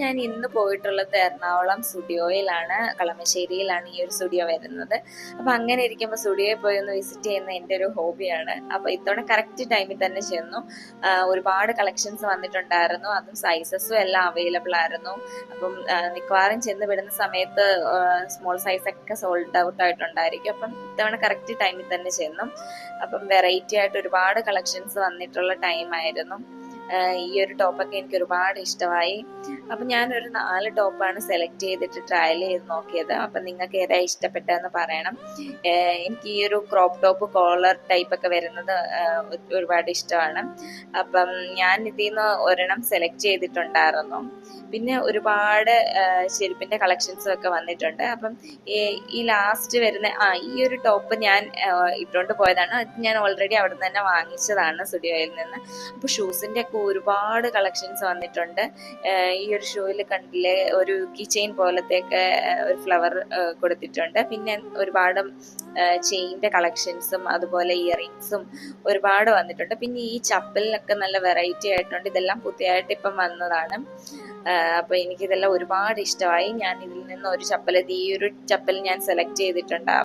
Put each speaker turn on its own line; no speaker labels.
ഞാൻ ഇന്ന് പോയിട്ടുള്ളത് എറണാകുളം സ്റ്റുഡിയോയിലാണ്, കളമശ്ശേരിയിലാണ് ഈ ഒരു സ്റ്റുഡിയോ വരുന്നത്. അപ്പം അങ്ങനെ ഇരിക്കുമ്പോൾ സ്റ്റുഡിയോയിൽ പോയി ഒന്ന് വിസിറ്റ് ചെയ്യുന്ന എൻ്റെ ഒരു ഹോബിയാണ്. അപ്പോൾ ഇത്തവണ കറക്റ്റ് ടൈമിൽ തന്നെ ചെന്നു. ഒരുപാട് കളക്ഷൻസ് വന്നിട്ടുണ്ടായിരുന്നു, അതും സൈസസും എല്ലാം അവൈലബിൾ ആയിരുന്നു. അപ്പം മിക്കവാറും ചെന്ന് വിടുന്ന സമയത്ത് സ്മോൾ സൈസൊക്കെ സോൾഡ് ഔട്ട് ആയിട്ടുണ്ടായിരിക്കും. അപ്പം ഇത്തവണ കറക്റ്റ് ടൈമിൽ തന്നെ ചെന്നു. അപ്പം വെറൈറ്റി ആയിട്ട് ഒരുപാട് കളക്ഷൻസ് വന്നിട്ടുള്ള ടൈമായിരുന്നു. ഈ ഒരു ടോപ്പൊക്കെ എനിക്ക് ഒരുപാട് ഇഷ്ടമായി. അപ്പം ഞാനൊരു 4 ടോപ്പാണ് സെലക്ട് ചെയ്തിട്ട് ട്രയൽ ചെയ്ത് നോക്കിയത്. അപ്പം നിങ്ങൾക്ക് ഏതാ ഇഷ്ടപ്പെട്ടതെന്ന് പറയണം. എനിക്ക് ഈ ഒരു ക്രോപ്പ് ടോപ്പ് കോളർ ടൈപ്പൊക്കെ വരുന്നത് ഒരുപാട് ഇഷ്ടമാണ്. അപ്പം ഞാൻ ഇതിൽ നിന്ന് ഒരെണ്ണം സെലക്ട് ചെയ്തിട്ടുണ്ടായിരുന്നു. പിന്നെ ഒരുപാട് ചെരുപ്പിൻ്റെ കളക്ഷൻസും ഒക്കെ വന്നിട്ടുണ്ട്. അപ്പം ഈ ലാസ്റ്റ് വരുന്ന ഈ ഒരു ടോപ്പ് ഞാൻ ഇട്ടുകൊണ്ട് പോയതാണ്. അത് ഞാൻ ഓൾറെഡി അവിടെ നിന്ന് തന്നെ വാങ്ങിച്ചതാണ് സ്റ്റുഡിയോയിൽ നിന്ന്. അപ്പോൾ ഷൂസിൻ്റെ ഒക്കെ ഒരുപാട് കളക്ഷൻസ് വന്നിട്ടുണ്ട്. ഈ ഒരു ഷൂവിൽ കണ്ടില്ലേ, ഒരു കീ ചെയിൻ പോലത്തെയൊക്കെ ഒരു ഫ്ലവർ കൊടുത്തിട്ടുണ്ട്. പിന്നെ ഒരുപാട് ചെയിൻ്റെ കളക്ഷൻസും അതുപോലെ ഇയറിങ്സും ഒരുപാട് വന്നിട്ടുണ്ട്. പിന്നെ ഈ ചപ്പലിനൊക്കെ നല്ല വെറൈറ്റി ആയിട്ടുണ്ട്. ഇതെല്ലാം പുതിയതായിട്ട് ഇപ്പം വന്നതാണ്. അപ്പോൾ എനിക്കിതെല്ലാം ഒരുപാട് ഇഷ്ടമായി. ഞാൻ ഇതിൽ നിന്ന് ഒരു ചപ്പൽ, ഈ ഒരു ചപ്പൽ ഞാൻ സെലക്ട് ചെയ്തിട്ടുണ്ട്.